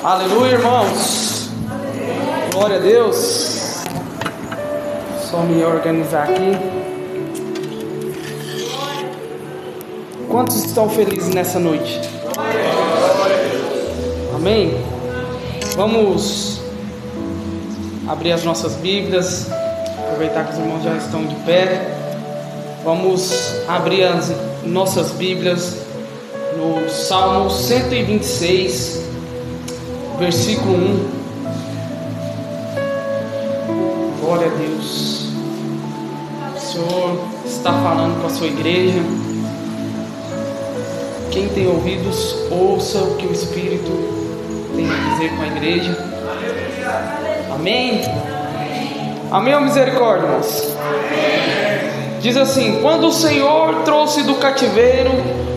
Aleluia, irmãos. Glória a Deus. Só me organizar aqui. Quantos estão felizes nessa noite? Amém? Vamos abrir as nossas Bíblias. Aproveitar que os irmãos já estão de pé. Vamos abrir as nossas Bíblias no Salmo 126, versículo 1. Glória a Deus. O Senhor está falando com a sua igreja. Quem tem ouvidos, ouça o que o Espírito tem a dizer com a igreja. Amém? Amém ou misericórdia, irmãos? Diz assim: quando o Senhor trouxe do cativeiro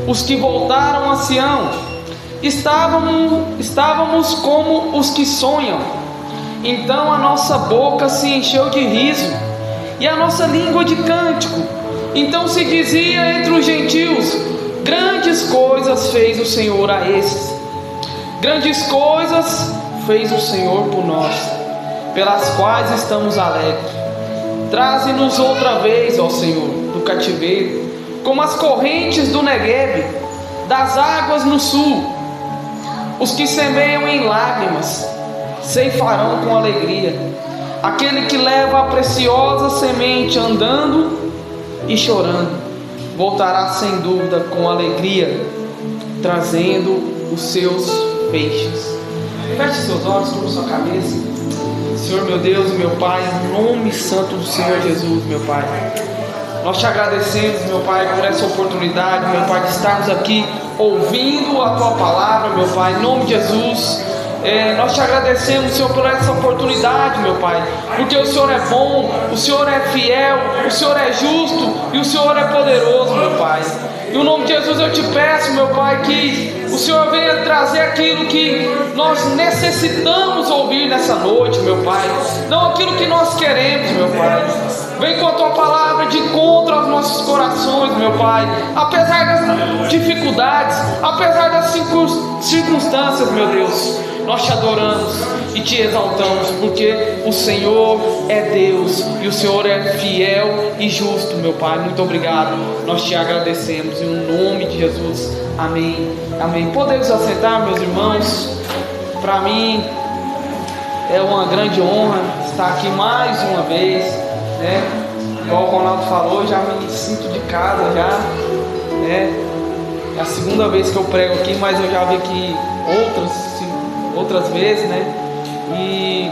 os que voltaram a Sião, estávamos como os que sonham. Então a nossa boca se encheu de riso e a nossa língua de cântico. Então se dizia entre os gentios: grandes coisas fez o Senhor a estes. Grandes coisas fez o Senhor por nós, pelas quais estamos alegres. Traze-nos outra vez, ó Senhor, do cativeiro, como as correntes do Neguebe, das águas no sul. Os que semeiam em lágrimas ceifarão com alegria. Aquele que leva a preciosa semente andando e chorando, voltará sem dúvida com alegria, trazendo os seus peixes. Feche seus olhos, sobre sua cabeça. Senhor meu Deus e meu Pai, em nome santo do Senhor Jesus, meu Pai, nós te agradecemos, meu Pai, por essa oportunidade, meu Pai, de estarmos aqui ouvindo a Tua palavra, meu Pai, em nome de Jesus. Nós te agradecemos, Senhor, por essa oportunidade, meu Pai, porque o Senhor é bom, o Senhor é fiel, o Senhor é justo e o Senhor é poderoso, meu Pai. Em nome de Jesus eu te peço, meu Pai, que o Senhor venha trazer aquilo que nós necessitamos ouvir nessa noite, meu Pai, não aquilo que nós queremos, meu Pai. Vem com a Tua palavra de encontro aos nossos corações, meu Pai, apesar das dificuldades, apesar das circunstâncias, meu Deus. Nós te adoramos e te exaltamos, porque o Senhor é Deus e o Senhor é fiel e justo, meu Pai. Muito obrigado, nós te agradecemos em nome de Jesus. Amém, amém. Podemos assentar, meus irmãos. Para mim é uma grande honra estar aqui mais uma vez, né? Igual o Ronaldo falou, já me sinto de casa já, né? É a segunda vez que eu prego aqui, mas eu já vi aqui outras vezes, né? E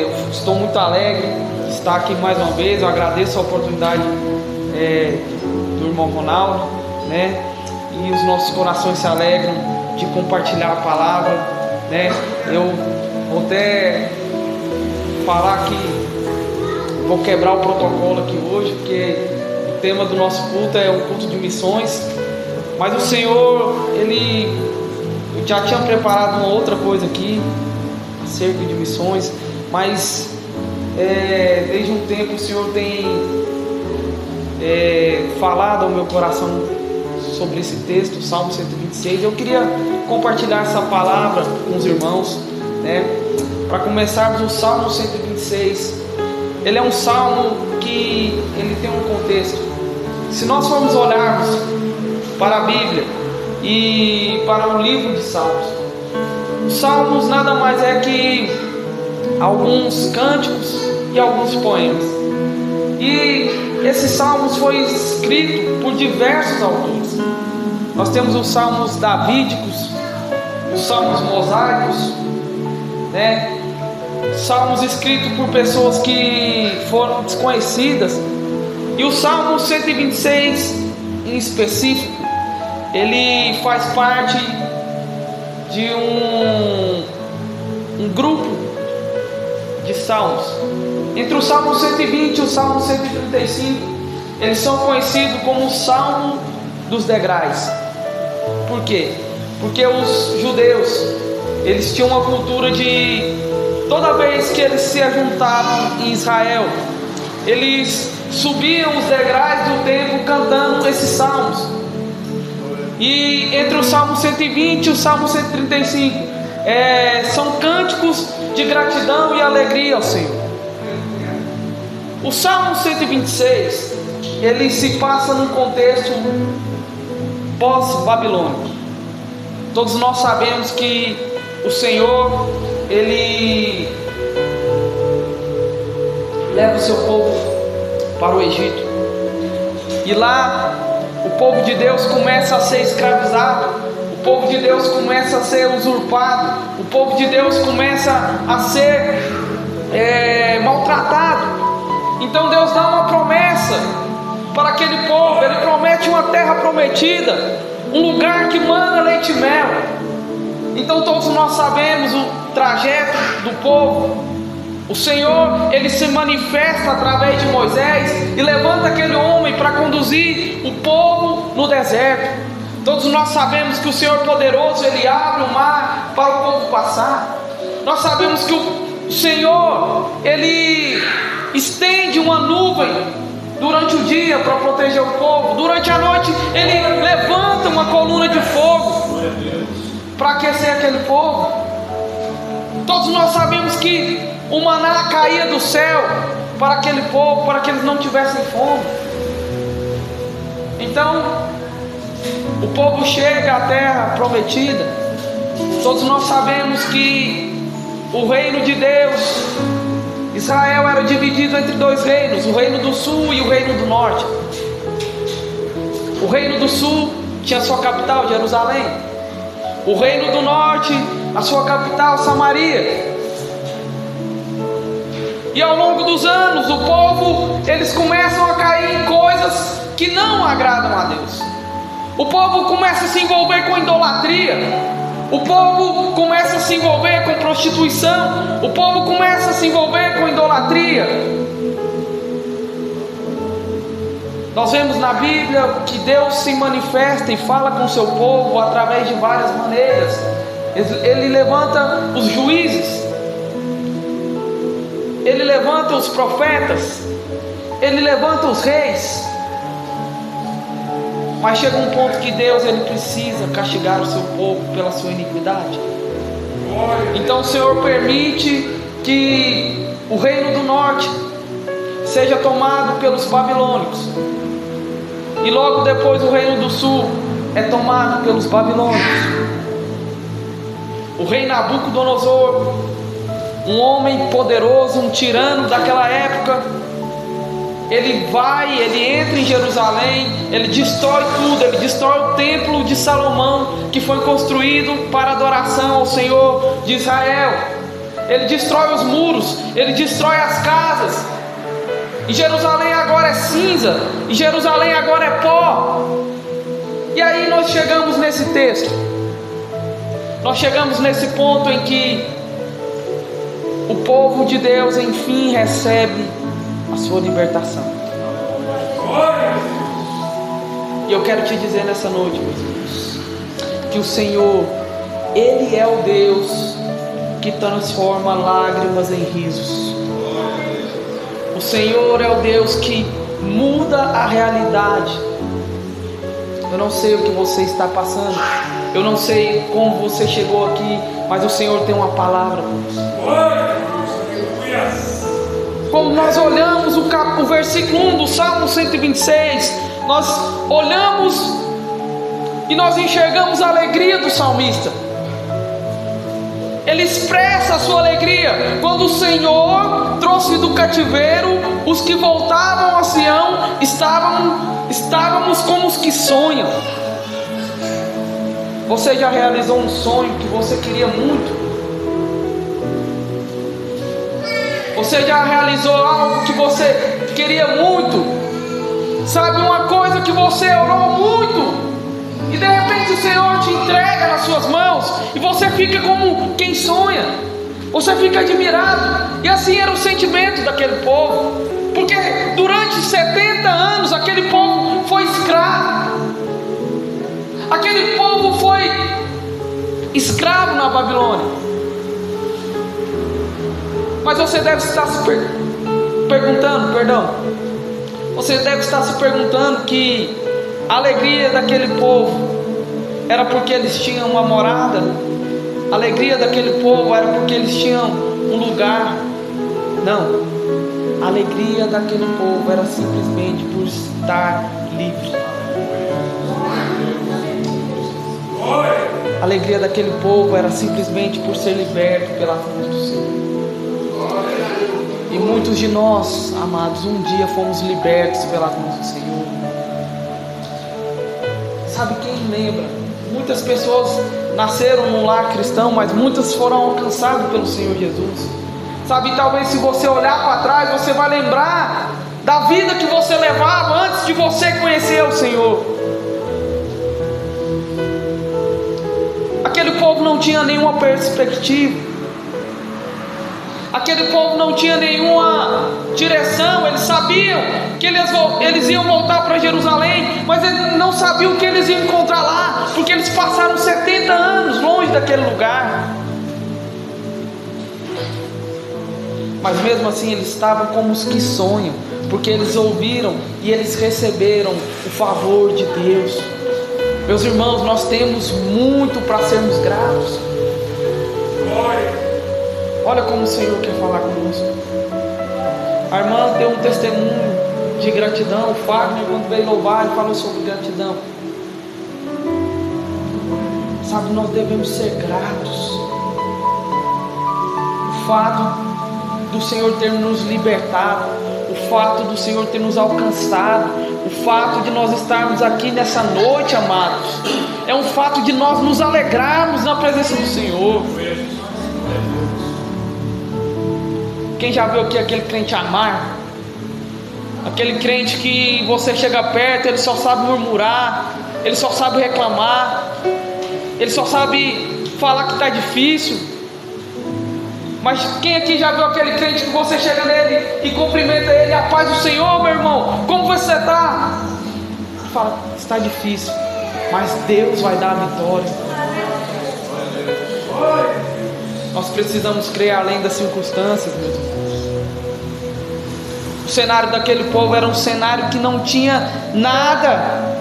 eu estou muito alegre de estar aqui mais uma vez. Eu agradeço a oportunidade do irmão Ronaldo, né? E os nossos corações se alegram de compartilhar a palavra, né? Eu vou até falar que vou quebrar o protocolo aqui hoje, porque o tema do nosso culto é um culto de missões. Mas o Senhor, eu já tinha preparado uma outra coisa aqui acerca de missões, mas desde um tempo o Senhor tem falado ao meu coração sobre esse texto, Salmo 126. Eu queria compartilhar essa palavra com os irmãos, né? Para começarmos, o Salmo 126, ele é um salmo que ele tem um contexto. Se nós formos olharmos para a Bíblia e para o livro de Salmos, os Salmos nada mais é que alguns cânticos e alguns poemas. E esses Salmos foi escrito por diversos autores. Nós temos os Salmos davídicos, os Salmos mosaicos, né? Salmos escritos por pessoas que foram desconhecidas. E o Salmo 126 em específico, ele faz parte de um grupo de salmos. Entre o Salmo 120 e o Salmo 135, eles são conhecidos como o Salmo dos degraus. Por quê? Porque os judeus, eles tinham uma cultura de, toda vez que eles se juntavam em Israel, eles subiam os degraus do templo cantando esses salmos. E entre o Salmo 120 e o Salmo 135, são cânticos de gratidão e alegria ao Senhor. O Salmo 126, ele se passa num contexto pós-babilônico. Todos nós sabemos que o Senhor, ele leva o seu povo para o Egito, e lá o povo de Deus começa a ser escravizado, o povo de Deus começa a ser usurpado, o povo de Deus começa a ser maltratado. Então Deus dá uma promessa para aquele povo. Ele promete uma terra prometida, um lugar que mana leite e mel. Então todos nós sabemos o trajeto do povo. O Senhor, ele se manifesta através de Moisés e levanta aquele homem para conduzir o povo no deserto. Todos nós sabemos que o Senhor poderoso, ele abre o mar para o povo passar. Nós sabemos que o Senhor, ele estende uma nuvem durante o dia para proteger o povo. Durante a noite ele levanta uma coluna de fogo para aquecer aquele povo. Todos nós sabemos que o maná caía do céu para aquele povo, para que eles não tivessem fome. Então o povo chega à terra prometida. Todos nós sabemos que o reino de Deus, Israel, era dividido entre dois reinos, o reino do sul e o reino do norte. O reino do sul tinha sua capital, Jerusalém. O reino do norte, a sua capital, Samaria. E ao longo dos anos, o povo, eles começam a cair em coisas que não agradam a Deus. O povo começa a se envolver com idolatria. O povo começa a se envolver com prostituição. O povo começa a se envolver com idolatria. Nós vemos na Bíblia que Deus se manifesta e fala com o seu povo através de várias maneiras. Ele levanta os juízes, ele levanta os profetas, ele levanta os reis. Mas chega um ponto que Deus, ele precisa castigar o seu povo pela sua iniquidade. Então o Senhor permite que o reino do norte seja tomado pelos babilônicos, e logo depois o reino do sul é tomado pelos babilônicos. O rei Nabucodonosor, um homem poderoso, um tirano daquela época, ele entra em Jerusalém, ele destrói tudo, ele destrói o templo de Salomão, que foi construído para adoração ao Senhor de Israel. Ele destrói os muros, ele destrói as casas, e Jerusalém agora é cinza, e Jerusalém agora é pó. E aí nós chegamos nesse texto, nós chegamos nesse ponto em que o povo de Deus enfim recebe a sua libertação. E eu quero te dizer nessa noite, meus irmãos, que o Senhor, ele é o Deus que transforma lágrimas em risos. O Senhor é o Deus que muda a realidade. Eu não sei o que você está passando, eu não sei como você chegou aqui, mas o Senhor tem uma palavra para você. Como nós olhamos o versículo 1 do Salmo 126, nós olhamos e nós enxergamos a alegria do salmista. Ele expressa a sua alegria quando o Senhor trouxe do cativeiro os que voltavam a Sião. Estávamos como os que sonham. Você já realizou um sonho que você queria muito? Você já realizou algo que você queria muito? Sabe, uma coisa que você orou muito, e de repente o Senhor te entrega nas suas mãos, e você fica como quem sonha. Você fica admirado. E assim era o sentimento daquele povo, porque durante 70 anos aquele povo foi escravo. Aquele povo foi escravo na Babilônia. Mas você deve estar se perguntando, você deve estar se perguntando que a alegria daquele povo era porque eles tinham uma morada, A alegria daquele povo era porque eles tinham um lugar. Não, a alegria daquele povo era simplesmente por estar livre. A alegria daquele povo era simplesmente por ser liberto pela mão do Senhor. E muitos de nós, amados, um dia fomos libertos pela mão do Senhor. Sabe quem lembra? Muitas pessoas nasceram num lar cristão, mas muitas foram alcançadas pelo Senhor Jesus. Sabe, talvez se você olhar para trás, você vai lembrar da vida que você levava antes de você conhecer o Senhor. Aquele povo não tinha nenhuma perspectiva. Aquele povo não tinha nenhuma direção. Eles sabiam que eles iam voltar para Jerusalém, mas eles não sabiam o que eles iam encontrar lá, porque eles passaram 70 anos longe daquele lugar. Mas mesmo assim eles estavam como os que sonham, porque eles ouviram e eles receberam o favor de Deus. Meus irmãos, nós temos muito para sermos gratos. Olha como o Senhor quer falar conosco. A irmã deu um testemunho de gratidão. O Fagner, quando veio louvar, ele falou sobre gratidão. Sabe, nós devemos ser gratos. O fato do Senhor ter nos libertado, o fato do Senhor ter nos alcançado, o fato de nós estarmos aqui nessa noite, amados, é um fato de nós nos alegrarmos na presença do Senhor. Quem já viu aqui aquele crente amargo? Aquele crente que você chega perto, ele só sabe murmurar, ele só sabe reclamar, ele só sabe falar que está difícil. Mas quem aqui já viu aquele crente que você chega nele e cumprimenta ele, a paz do Senhor, meu irmão, como você está? Fala, está difícil, mas Deus vai dar a vitória. Nós precisamos crer além das circunstâncias, meus irmãos. O cenário daquele povo era um cenário que não tinha nada.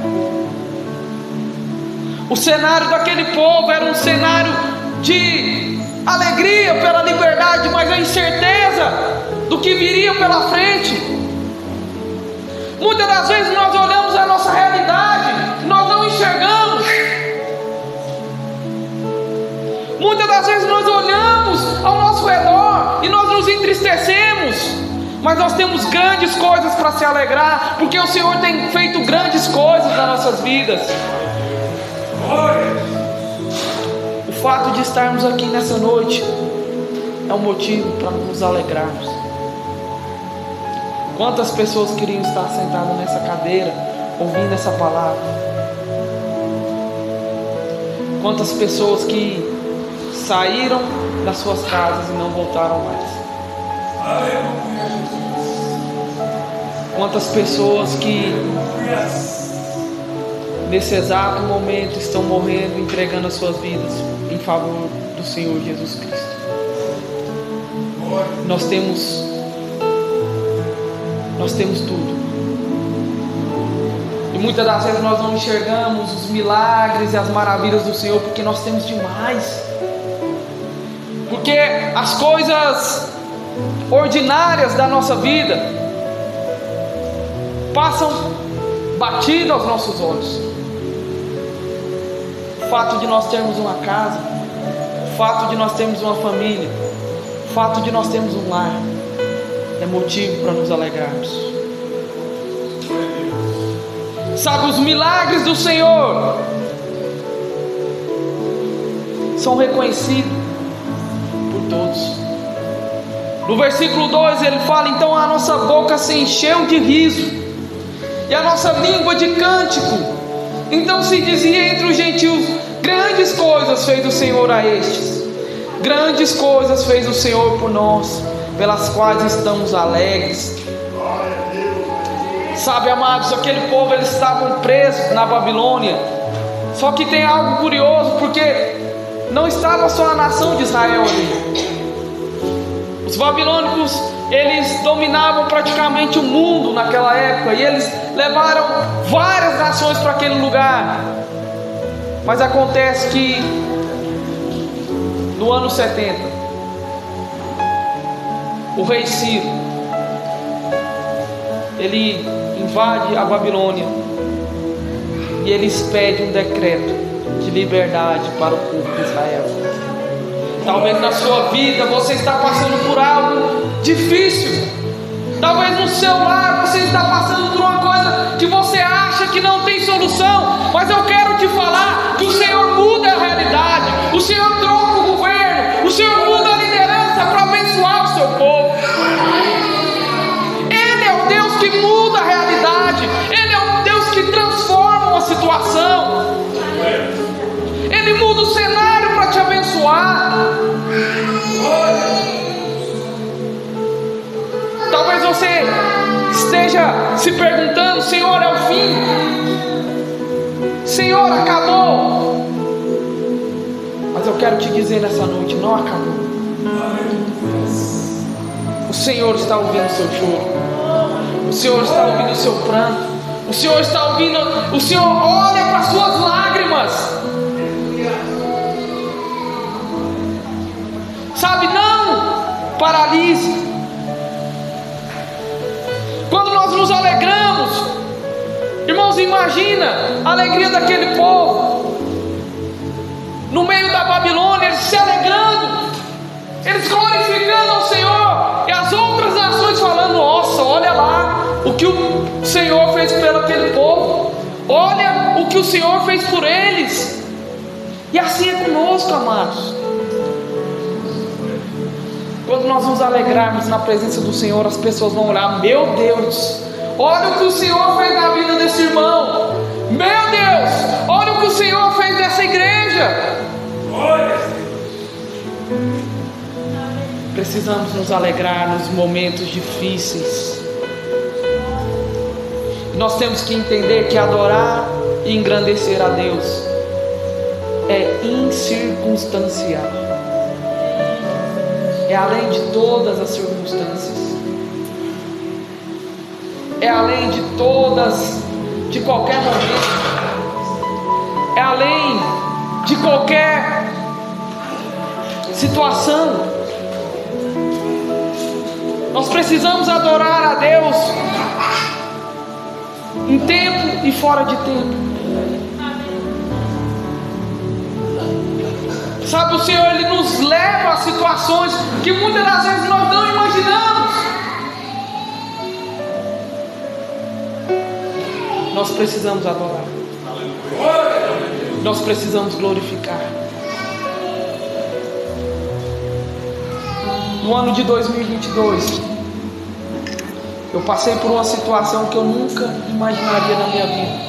O cenário daquele povo era um cenário de alegria pela liberdade, mas a incerteza do que viria pela frente. Muitas das vezes nós olhamos a nossa realidade, nós não enxergamos. Muitas das vezes nós olhamos ao nosso redor e nós nos entristecemos, mas nós temos grandes coisas para se alegrar, porque o Senhor tem feito grandes coisas nas nossas vidas. O fato de estarmos aqui nessa noite é um motivo para nos alegrarmos. Quantas pessoas queriam estar sentadas nessa cadeira, ouvindo essa palavra? Quantas pessoas que saíram das suas casas e não voltaram mais? Quantas pessoas que nesse exato momento estão morrendo, entregando as suas vidas em favor do Senhor Jesus Cristo? Nós temos tudo. E muitas das vezes nós não enxergamos os milagres e as maravilhas do Senhor, porque nós temos demais. Porque as coisas ordinárias da nossa vida passam batido aos nossos olhos. O fato de nós termos uma casa, o fato de nós termos uma família, o fato de nós termos um lar é motivo para nos alegrarmos. Sabe, os milagres do Senhor são reconhecidos por todos. No versículo 2 ele fala: então a nossa boca se encheu de riso e a nossa língua de cântico. Então se dizia entre os gentios: grandes coisas fez o Senhor a estes, grandes coisas fez o Senhor por nós, pelas quais estamos alegres. Sabe, amados, aquele povo, eles estavam presos na Babilônia. Só que tem algo curioso, porque não estava só a nação de Israel ali. Os babilônicos, eles dominavam praticamente o mundo naquela época, e eles levaram várias nações para aquele lugar. Mas acontece que no ano 70, o rei Ciro, ele invade a Babilônia e ele expede um decreto de liberdade para o povo de Israel. Talvez na sua vida você está passando por algo difícil. Talvez no seu lar você está passando por uma coisa que você acha que não tem solução. Mas eu quero te falar que o Senhor muda a realidade. O Senhor troca o governo. O Senhor muda a liderança para abençoar o seu povo. Ele é o Deus que muda a realidade. Ele é o Deus que transforma uma situação. Ele muda o cenário para te abençoar. Talvez você esteja se perguntando: Senhor, é o fim? Senhor, acabou? Mas eu quero te dizer nessa noite: não acabou. O Senhor está ouvindo o seu choro. O Senhor está ouvindo o seu pranto. O Senhor está ouvindo. O Senhor olha para as suas lágrimas. Sabe, não paralise. Quando nós nos alegramos, irmãos, imagina a alegria daquele povo no meio da Babilônia, eles se alegrando, eles glorificando ao Senhor, e as outras nações falando: nossa, olha lá o que o Senhor fez pelo aquele povo, olha o que o Senhor fez por eles. E assim é conosco, amados. Quando nós nos alegrarmos na presença do Senhor, as pessoas vão olhar: meu Deus, olha o que o Senhor fez na vida desse irmão. Meu Deus, olha o que o Senhor fez nessa igreja. Precisamos nos alegrar nos momentos difíceis. Nós temos que entender que adorar e engrandecer a Deus é incircunstancial. É além de todas as circunstâncias. É além de qualquer momento. É além de qualquer situação. Nós precisamos adorar a Deus em tempo e fora de tempo. Sabe, o Senhor, Ele nos leva a situações que muitas das vezes nós não imaginamos. Nós precisamos adorar. Nós precisamos glorificar. No ano de 2022, eu passei por uma situação que eu nunca imaginaria na minha vida.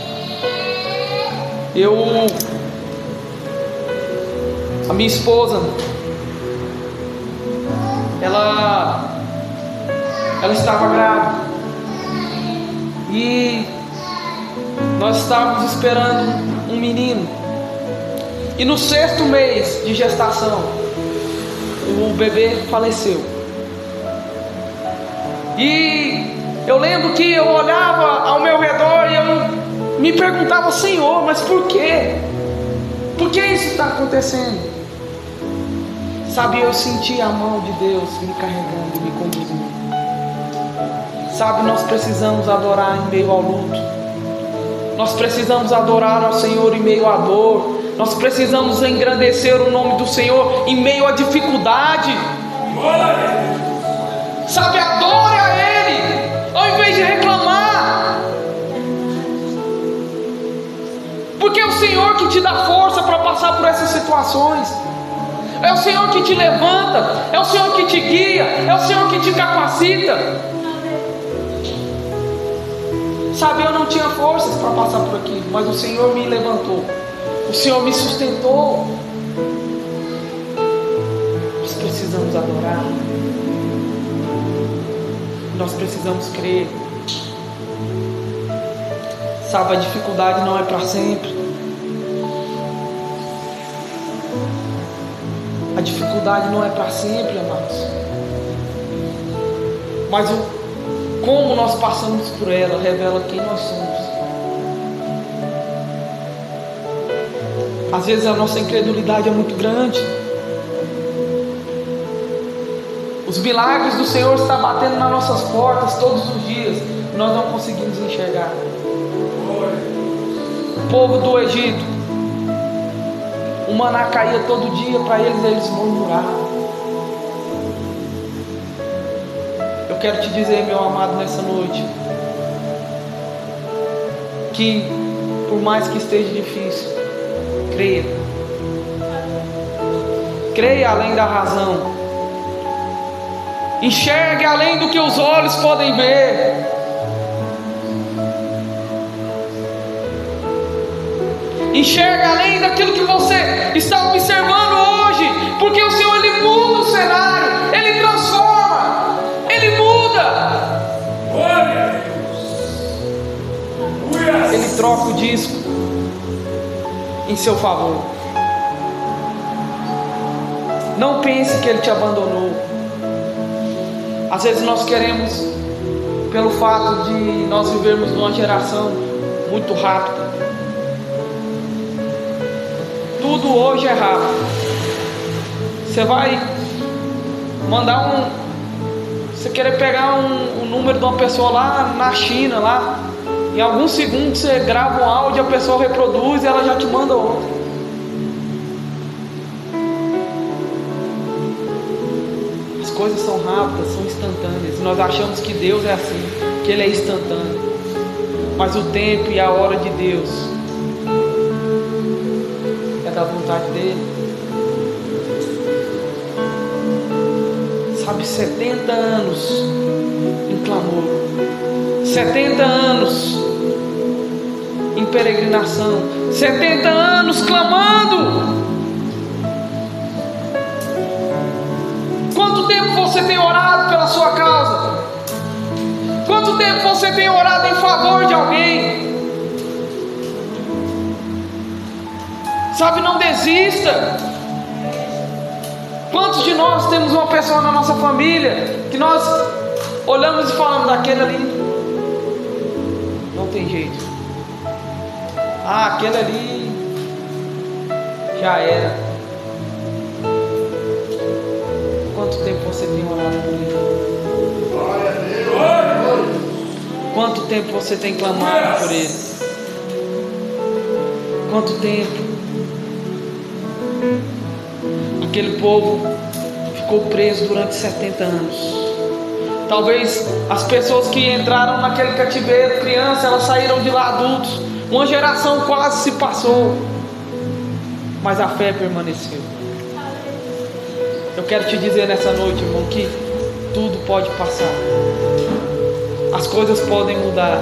A minha esposa, ela estava grávida e nós estávamos esperando um menino. E no 6º mês de gestação, o bebê faleceu. E eu lembro que eu olhava ao meu redor e eu me perguntava: Senhor, mas por quê? Por que isso está acontecendo? Sabe, eu senti a mão de Deus me carregando e me conduzindo. Sabe, nós precisamos adorar em meio ao luto. Nós precisamos adorar ao Senhor em meio à dor. Nós precisamos engrandecer o nome do Senhor em meio à dificuldade. Sabe, adore a Ele ao invés de reclamar. Porque é o Senhor que te dá força para passar por essas situações. É o Senhor que te levanta. É o Senhor que te guia. É o Senhor que te capacita. Sabe, eu não tinha forças para passar por aquilo, mas o Senhor me levantou. O Senhor me sustentou. Nós precisamos adorar. Nós precisamos crer. Sabe, a dificuldade não é para sempre. A dificuldade não é para sempre, amados. Mas como nós passamos por ela revela quem nós somos. Às vezes a nossa incredulidade é muito grande. Os milagres do Senhor estão batendo nas nossas portas todos os dias. Nós não conseguimos enxergar. O povo do Egito, o maná caía todo dia para eles, eles murmuravam. Eu quero te dizer, meu amado, nessa noite, que por mais que esteja difícil, creia. Creia além da razão. Enxergue além do que os olhos podem ver. Enxergue além daquilo que você está observando hoje, porque o Senhor, Ele muda o cenário, Ele transforma, Ele muda. Ele troca o disco em seu favor. Não pense que Ele te abandonou. Às vezes nós queremos, pelo fato de nós vivermos numa geração muito rápida, tudo hoje é rápido. Você vai mandar você querer pegar um número de uma pessoa lá na China, lá, em alguns segundos você grava um áudio, a pessoa reproduz e ela já te manda outro. As coisas são rápidas, são instantâneas. Nós achamos que Deus é assim, que Ele é instantâneo. Mas o tempo e a hora de Deus é da vontade dEle. Sabe, 70 anos em clamor, 70 anos em peregrinação, 70 anos clamando. Quanto tempo você tem orado pela sua causa? Quanto tempo você tem orado em favor de alguém? Sabe, não desista. Quantos de nós temos uma pessoa na nossa família que nós olhamos e falamos, daquele ali não tem jeito, aquele ali já era. Quanto tempo você tem orado por ele? Quanto tempo você tem clamado por ele? Quanto tempo? Aquele povo ficou preso durante 70 anos. Talvez as pessoas que entraram naquele cativeiro, crianças, elas saíram de lá adultos. Uma geração quase se passou, mas a fé permaneceu. Eu quero te dizer nessa noite, irmão, que tudo pode passar, as coisas podem mudar,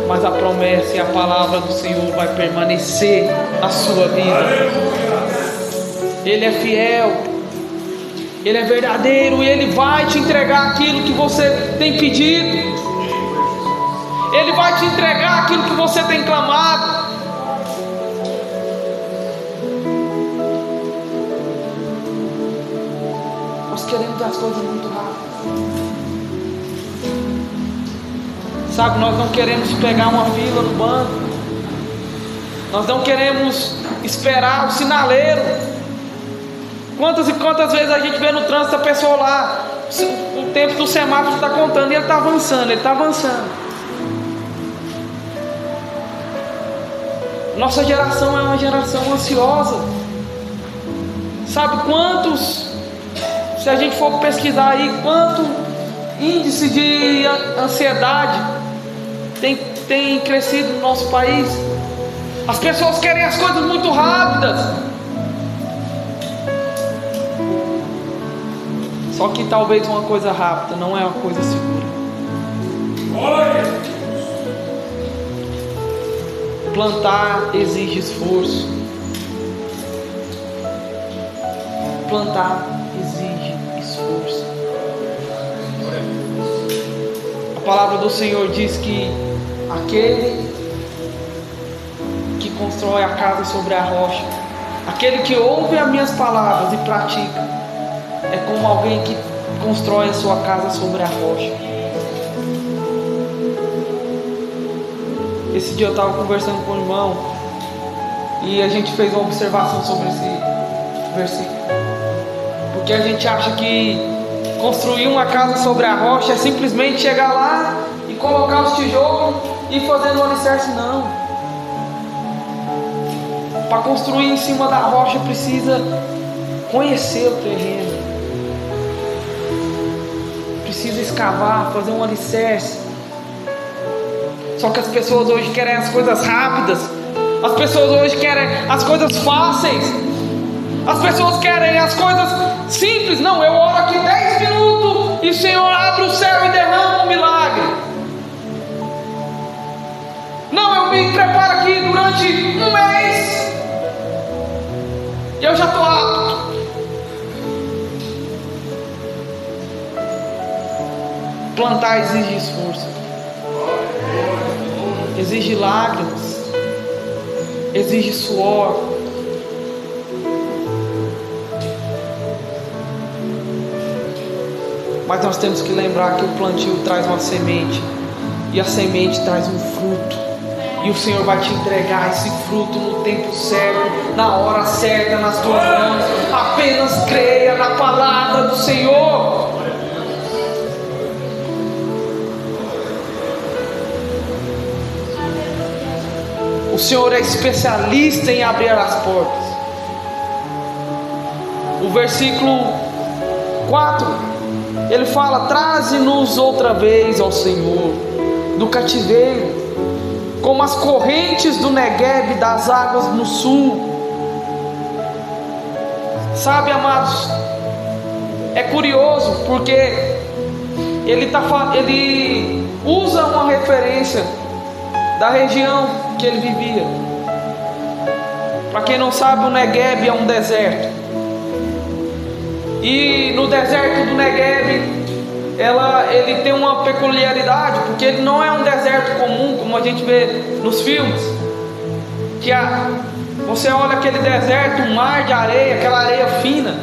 mas a promessa e a palavra do Senhor vai permanecer na sua vida. Ele é fiel, Ele é verdadeiro e Ele vai te entregar aquilo que você tem pedido. Ele vai te entregar aquilo que você tem clamado. Nós queremos as coisas muito rápidas. Sabe, nós não queremos pegar uma fila no banco. Nós não queremos esperar o sinaleiro. Quantas e quantas vezes a gente vê no trânsito a pessoa lá, o tempo do semáforo está contando e ele está avançando, ele está avançando. Nossa geração é uma geração ansiosa. Sabe quantos, se a gente for pesquisar aí, quanto índice de ansiedade tem crescido no nosso país? As pessoas querem as coisas muito rápidas. Só que talvez uma coisa rápida não é uma coisa segura. Plantar exige esforço. Plantar exige esforço. A palavra do Senhor diz que aquele que constrói a casa sobre a rocha, aquele que ouve as minhas palavras e pratica, é como alguém que constrói a sua casa sobre a rocha. Esse dia eu estava conversando com o irmão e a gente fez uma observação sobre esse versículo. Porque a gente acha que construir uma casa sobre a rocha é simplesmente chegar lá e colocar os tijolos e fazer no alicerce, não. Para construir em cima da rocha precisa conhecer o terreno, precisa escavar, fazer um alicerce. Só que as pessoas hoje querem as coisas rápidas, as pessoas hoje querem as coisas fáceis, as pessoas querem as coisas simples. Não, eu oro aqui 10 minutos e o Senhor abre o céu e derrama um milagre. Não, eu me preparo aqui durante um mês e eu já estou apto. Plantar exige esforço, exige lágrimas, exige suor. Mas nós temos que lembrar que o plantio traz uma semente, e a semente traz um fruto, e o Senhor vai te entregar esse fruto no tempo certo, na hora certa, nas tuas mãos. Apenas creia na palavra do Senhor. O Senhor é especialista em abrir as portas. O versículo 4, ele fala: traze-nos outra vez ao Senhor do cativeiro, como as correntes do Negueb, das águas no sul. Sabe, amados, é curioso porque ele usa uma referência da região que ele vivia. Para quem não sabe, o Negueb é um deserto, e no deserto do Negueb ele tem uma peculiaridade, porque ele não é um deserto comum como a gente vê nos filmes, que você olha aquele deserto, um mar de areia, aquela areia fina.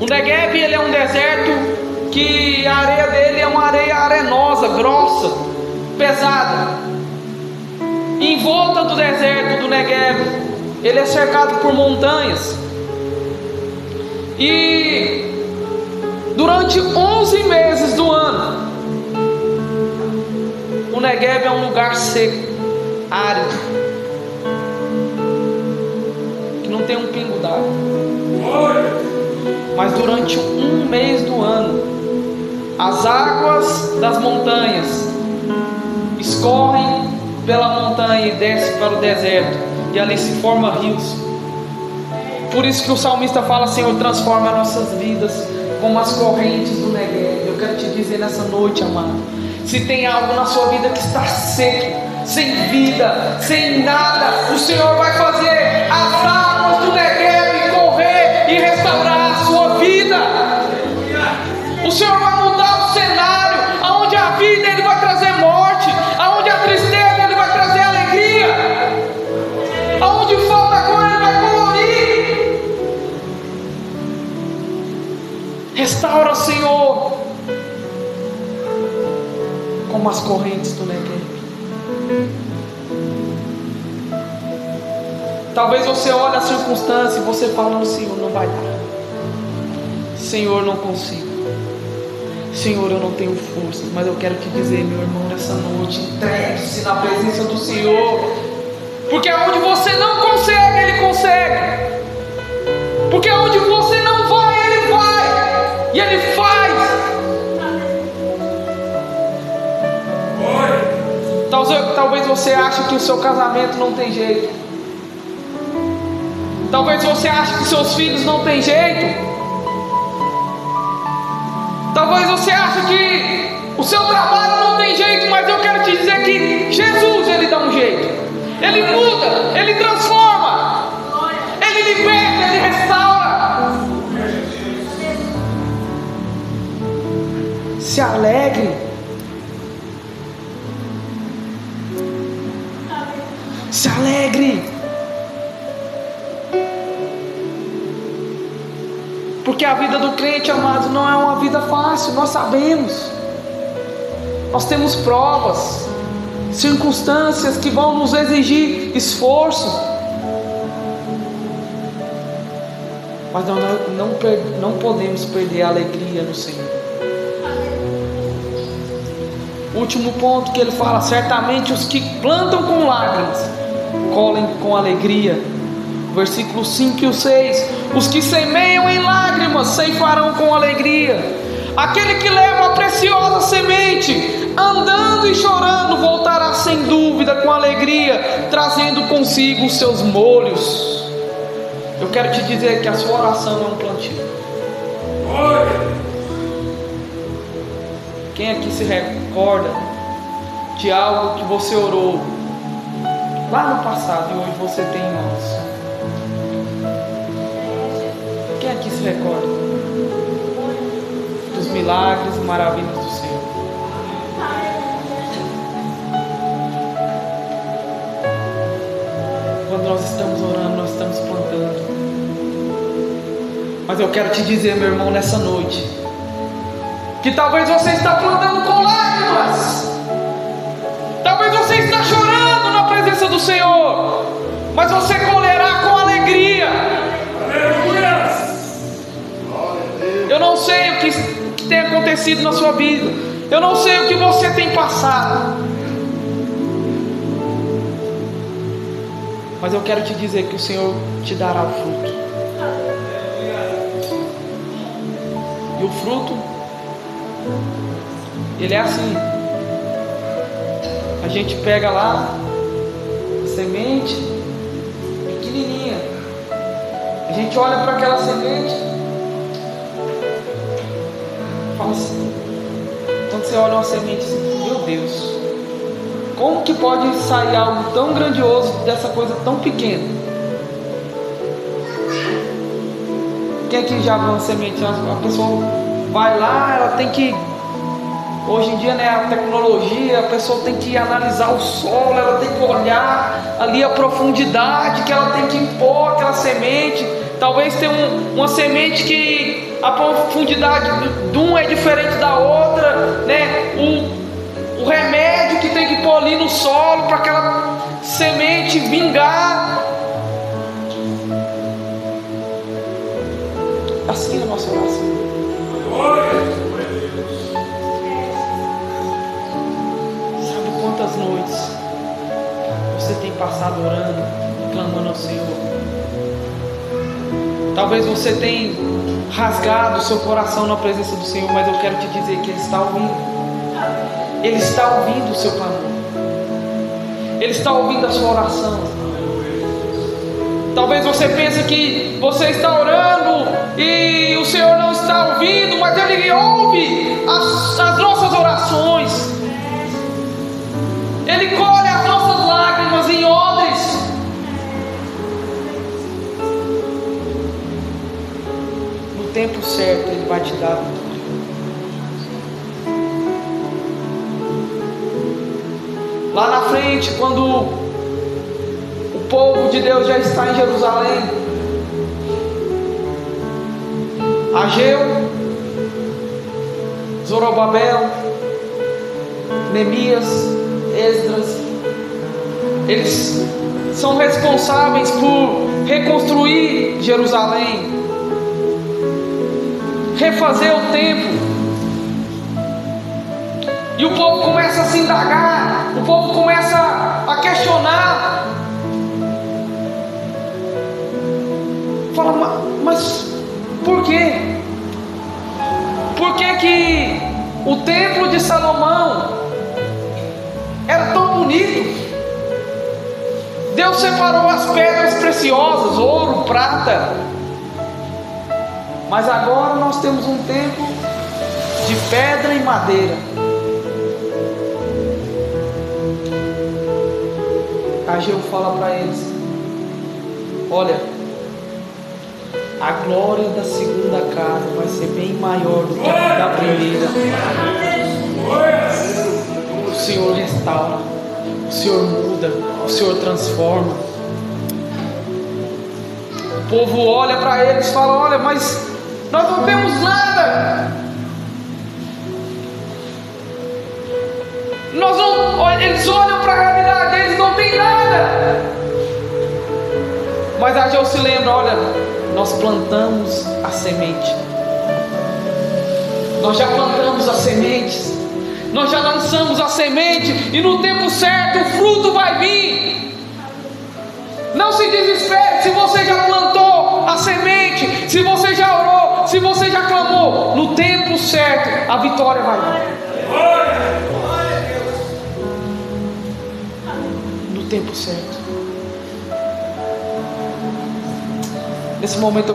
O Negueb, ele é um deserto que a areia dele é uma areia arenosa, grossa, pesada. Em volta do deserto do Negueb, ele é cercado por montanhas, e durante 11 meses do ano, o Negueb é um lugar seco, árido, que não tem um pingo d'água. Mas durante um mês do ano, as águas das montanhas escorrem pela montanha e descem para o deserto, e ali se formam rios. Por isso que o salmista fala: Senhor, transforma nossas vidas como as correntes do Negueb. Eu quero te dizer nessa noite, amado, se tem algo na sua vida que está seco, sem vida, sem nada, o Senhor vai fazer as águas do Negueb correr e restaurar a sua vida. O Senhor vai mudar o cenário. Aonde a vida, Ele vai trazer morte. Aonde a tristeza, Ele vai trazer alegria. Aonde falta cor, Ele vai colorir. Restaura, Senhor, como as correntes do Negueb. Talvez você olhe a circunstância e você fala: Senhor, não vai dar. Senhor, não consigo. Senhor, eu não tenho forças. Mas eu quero te dizer, meu irmão, nessa noite, entregue-se na presença do Senhor, porque aonde você não consegue, Ele consegue. Porque aonde você não vai, Ele vai, e Ele faz. Talvez você ache que o seu casamento não tem jeito. Talvez você ache que seus filhos não têm jeito. Talvez você ache que o seu trabalho não tem jeito. Mas eu quero te dizer que Jesus, Ele dá um jeito. Ele muda, Ele transforma, Ele liberta, Ele restaura. Se alegre. Se alegre. Porque a vida do crente, amado, não é uma vida fácil. Nós sabemos. Nós temos provas, circunstâncias que vão nos exigir esforço. Mas nós não podemos perder a alegria no Senhor. Último ponto que ele fala: certamente os que plantam com lágrimas colhem com alegria. Versículos 5 e 6: os que semeiam em lágrimas ceifarão com alegria. Aquele que leva a preciosa semente, andando e chorando, voltará sem dúvida com alegria, trazendo consigo os seus molhos. Eu quero te dizer que a sua oração é um plantio. Quem aqui se recorda de algo que você orou lá no passado e hoje você tem em mãos? Quem aqui se recorda dos milagres e maravilhas do Senhor? Quando nós estamos orando, nós estamos plantando. Mas eu quero te dizer, meu irmão, nessa noite, que talvez você está plantando com lágrimas, talvez você está chorando na presença do Senhor, mas você colherá com alegria. Eu não sei o que tem acontecido na sua vida, eu não sei o que você tem passado, mas eu quero te dizer que o Senhor te dará o fruto. E o fruto, ele é assim: a gente pega lá a semente pequenininha, a gente olha para aquela semente e fala assim, quando você olha uma semente assim, meu Deus, como que pode sair algo tão grandioso dessa coisa tão pequena? Quem aqui já viu uma semente? A pessoa vai lá, ela tem que, hoje em dia, né, a tecnologia, a pessoa tem que analisar o solo, ela tem que olhar ali a profundidade que ela tem que impor aquela semente. Talvez tenha uma semente que a profundidade de um é diferente da outra, né? O remédio que tem que pôr ali no solo para aquela semente vingar. Assim é a nossa oração. Sabe quantas noites você tem passado orando, clamando ao Senhor? Talvez você tenha rasgado o seu coração na presença do Senhor, mas eu quero te dizer que Ele está ouvindo. Ele está ouvindo o seu clamor. Ele está ouvindo a sua oração. Talvez você pense que você está orando e o Senhor não está ouvindo, mas Ele ouve as nossas orações. Ele colhe as nossas lágrimas em odres. No tempo certo Ele vai te dar a vitória. Lá na frente, quando o povo de Deus já está em Jerusalém, Ageu, Zorobabel, Neemias, Esdras, eles são responsáveis por reconstruir Jerusalém, refazer o templo. E o povo começa a se indagar, o povo começa a questionar. Fala, mas por quê? Por que o templo de Salomão era tão bonito? Deus separou as pedras preciosas, ouro, prata. Mas agora nós temos um templo de pedra e madeira. Ageu fala para eles: olha, a glória da segunda casa vai ser bem maior do que a da primeira. O Senhor restaura, o Senhor muda, o Senhor transforma. O povo olha para eles e fala: olha, mas nós não temos nada. Eles olham para a realidade, eles não têm nada. Mas Ageu se lembra: olha, nós plantamos a semente. Nós já plantamos as sementes, nós já lançamos a semente, e no tempo certo o fruto vai vir. Não se desespere. Se você já plantou a semente, se você já orou, se você já clamou, no tempo certo a vitória vai vir. No tempo certo. Nesse momento